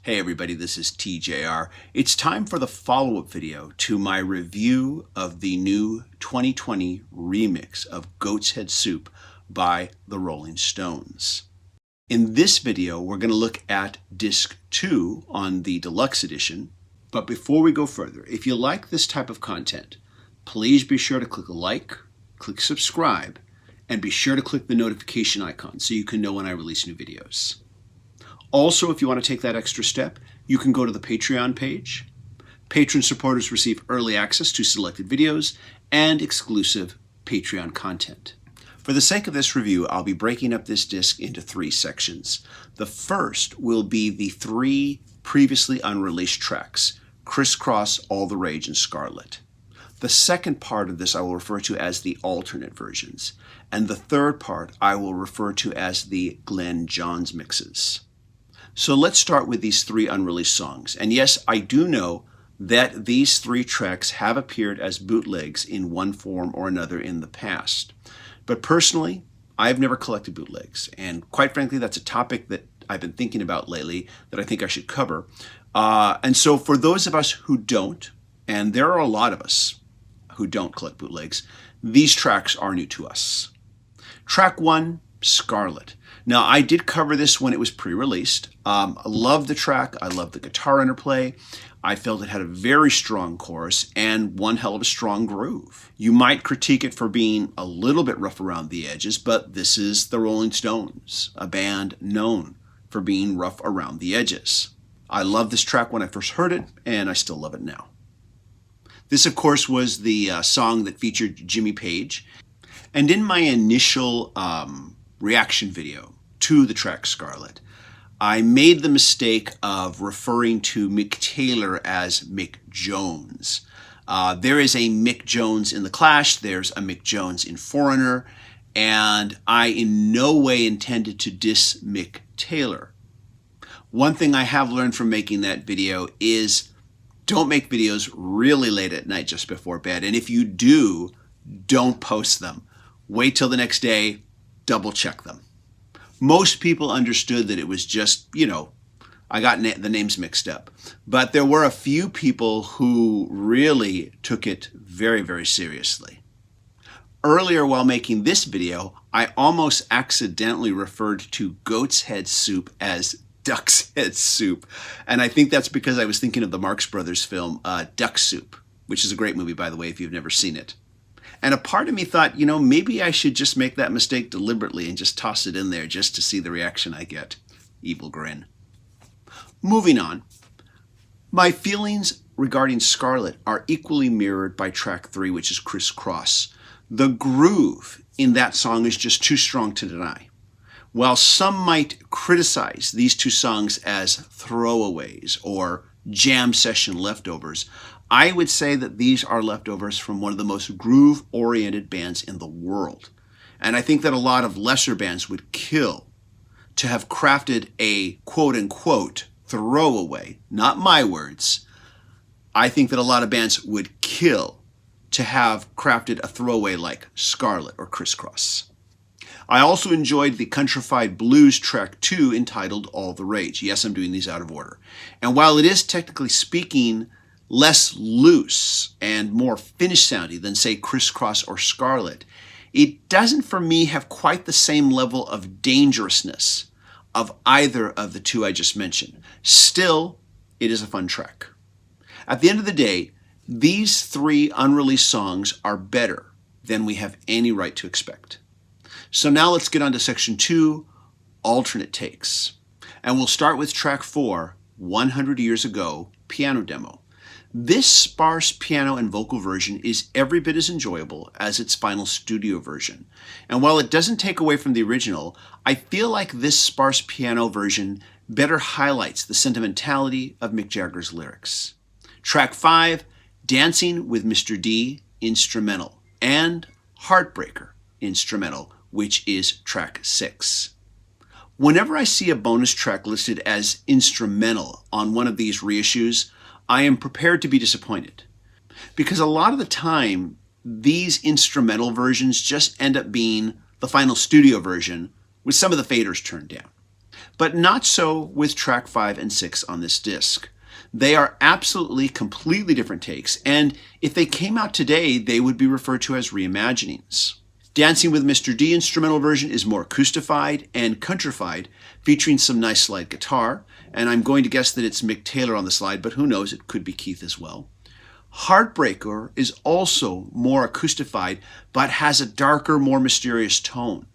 Hey everybody, this is TJR. It's time for the follow-up video to my review of the new 2020 remix of Goat's Head Soup by the Rolling Stones. In this video, we're going to look at disc 2 on the deluxe edition. But before we go further, if you like this type of content, please be sure to click like, click subscribe, and be sure to click the notification icon so you can know when I release new videos. Also, if you want to take that extra step, you can go to the Patreon page. Patron supporters receive early access to selected videos and exclusive Patreon content. For the sake of this review, I'll be breaking up this disc into 3 sections. The first will be the 3 previously unreleased tracks, Crisscross, All the Rage, and Scarlet. The second part of this I will refer to as the alternate versions. And the third part I will refer to as the Glen Johns mixes. So let's start with these 3 unreleased songs. And yes, I do know that these 3 tracks have appeared as bootlegs in one form or another in the past. But personally, I've never collected bootlegs. And quite frankly, that's a topic that I've been thinking about lately that I think I should cover. And so for those of us who don't, and there are a lot of us who don't collect bootlegs, these tracks are new to us. Track 1, Scarlet. Now, I did cover this when it was pre-released. I love the track. I love the guitar interplay. I felt it had a very strong chorus and one hell of a strong groove. You might critique it for being a little bit rough around the edges, but this is the Rolling Stones, a band known for being rough around the edges. I loved this track when I first heard it, and I still love it now. This, of course, was the song that featured Jimmy Page. And in my initial reaction video to the track Scarlet, I made the mistake of referring to Mick Taylor as Mick Jones. There is a Mick Jones in The Clash, there's a Mick Jones in Foreigner, and I in no way intended to diss Mick Taylor. One thing I have learned from making that video is don't make videos really late at night just before bed, and if you do, don't post them. Wait till the next day, double check them. Most people understood that it was just, I got the names mixed up. But there were a few people who really took it very, very seriously. Earlier while making this video, I almost accidentally referred to Goat's Head Soup as Duck's Head Soup. And I think that's because I was thinking of the Marx Brothers film, Duck Soup, which is a great movie, by the way, if you've never seen it. And a part of me thought, maybe I should just make that mistake deliberately and just toss it in there just to see the reaction I get. Evil grin. Moving on. My feelings regarding Scarlet are equally mirrored by track 3, which is Crisscross. The groove in that song is just too strong to deny. While some might criticize these 2 songs as throwaways or jam session leftovers, I would say that these are leftovers from one of the most groove-oriented bands in the world. And I think that a lot of lesser bands would kill to have crafted a quote-unquote throwaway, not my words. I think that a lot of bands would kill to have crafted a throwaway like Scarlet or Crisscross. I also enjoyed the countrified blues track 2 entitled All the Rage. Yes, I'm doing these out of order. And while it is technically speaking less loose and more finished sounding than, say, Crisscross or Scarlet, it doesn't for me have quite the same level of dangerousness of either of the 2 I just mentioned. Still, it is a fun track. At the end of the day, these 3 unreleased songs are better than we have any right to expect. So now let's get on to section 2, alternate takes. And we'll start with track 4, 100 Years Ago, piano demo. This sparse piano and vocal version is every bit as enjoyable as its final studio version. And while it doesn't take away from the original, I feel like this sparse piano version better highlights the sentimentality of Mick Jagger's lyrics. Track 5, Dancing with Mr. D, instrumental, and Heartbreaker, instrumental, which is track 6. Whenever I see a bonus track listed as instrumental on one of these reissues, I am prepared to be disappointed. Because a lot of the time, these instrumental versions just end up being the final studio version with some of the faders turned down. but not so with track 5 and 6 on this disc. They are absolutely completely different takes, and if they came out today, they would be referred to as reimaginings. Dancing with Mr. D instrumental version is more acoustified and countrified, featuring some nice slide guitar, and I'm going to guess that it's Mick Taylor on the slide, but who knows, it could be Keith as well. Heartbreaker is also more acoustified, but has a darker, more mysterious tone.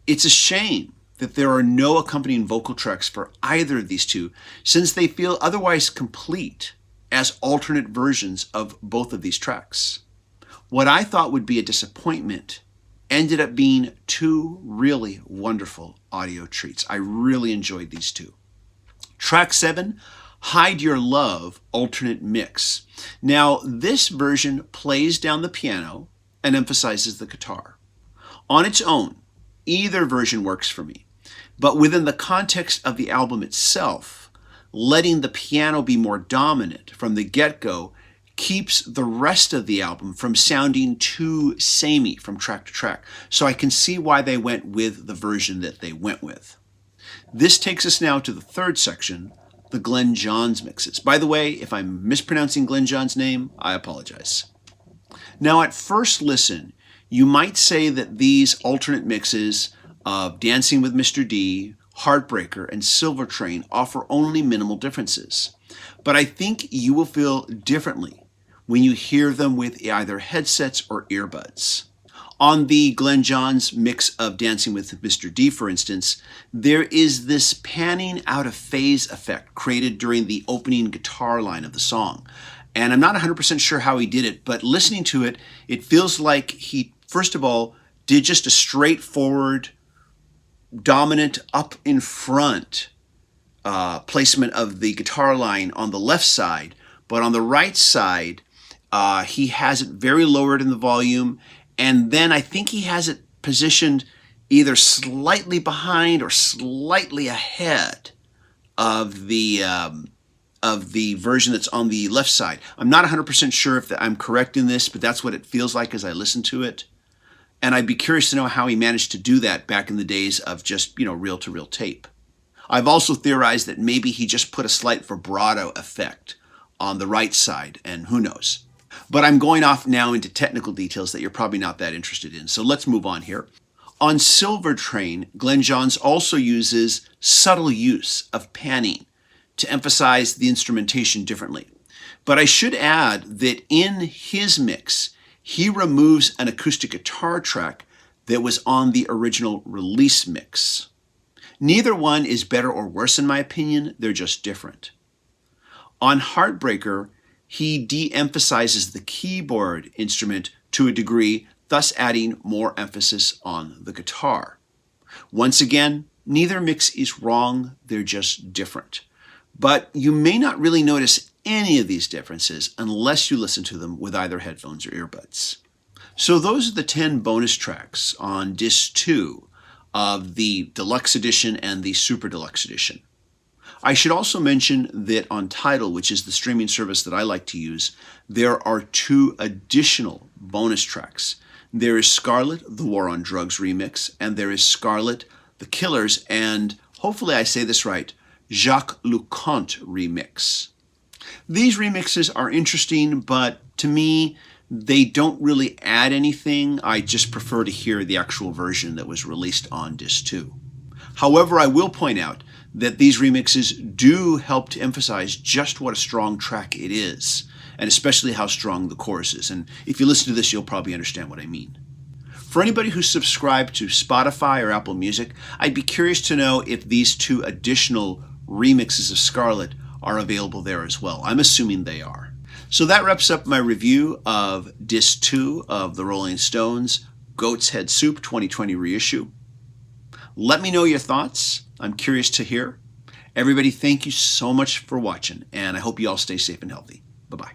It's a shame that there are no accompanying vocal tracks for either of these two, since they feel otherwise complete as alternate versions of both of these tracks. What I thought would be a disappointment ended up being two really wonderful audio treats. I really enjoyed these two. Track 7, Hide Your Love alternate mix. Now, this version plays down the piano and emphasizes the guitar. On its own, either version works for me, but within the context of the album itself, letting the piano be more dominant from the get-go keeps the rest of the album from sounding too samey from track to track. So I can see why they went with the version that they went with. This takes us now to the third section, the Glen Johns mixes. By the way, if I'm mispronouncing Glen Johns' name, I apologize. Now, at first listen, you might say that these alternate mixes of Dancing with Mr. D, Heartbreaker, and Silver Train offer only minimal differences. But I think you will feel differently when you hear them with either headsets or earbuds. On the Glen Johns mix of Dancing with Mr. D, for instance, there is this panning out of phase effect created during the opening guitar line of the song. And I'm not 100% sure how he did it, but listening to it, it feels like he, first of all, did just a straightforward, dominant, up in front placement of the guitar line on the left side, but on the right side, he has it very lowered in the volume, and then I think he has it positioned either slightly behind or slightly ahead of the version that's on the left side. I'm not 100% sure if I'm correct in this, but that's what it feels like as I listen to it. And I'd be curious to know how he managed to do that back in the days of just, reel-to-reel tape. I've also theorized that maybe he just put a slight vibrato effect on the right side, and who knows. But I'm going off now into technical details that you're probably not that interested in, so let's move on here. On Silver Train, Glen Johns also uses subtle use of panning to emphasize the instrumentation differently. But I should add that in his mix, he removes an acoustic guitar track that was on the original release mix. Neither one is better or worse in my opinion, they're just different. On Heartbreaker, he de-emphasizes the keyboard instrument to a degree, thus adding more emphasis on the guitar. Once again, neither mix is wrong, they're just different. But you may not really notice any of these differences unless you listen to them with either headphones or earbuds. So those are the 10 bonus tracks on Disc 2 of the Deluxe Edition and the Super Deluxe Edition. I should also mention that on Tidal, which is the streaming service that I like to use, there are 2 additional bonus tracks. There is Scarlet, the War on Drugs remix, and there is Scarlet, the Killers, and hopefully I say this right, Jacques Leconte remix. These remixes are interesting, but to me, they don't really add anything. I just prefer to hear the actual version that was released on Disc 2. However, I will point out that these remixes do help to emphasize just what a strong track it is, and especially how strong the chorus is. And if you listen to this, you'll probably understand what I mean. For anybody who's subscribed to Spotify or Apple Music, I'd be curious to know if these 2 additional remixes of Scarlet are available there as well. I'm assuming they are. So that wraps up my review of Disc 2 of the Rolling Stones Goat's Head Soup 2020 reissue. Let me know your thoughts. I'm curious to hear. Everybody, thank you so much for watching, and I hope you all stay safe and healthy. Bye-bye.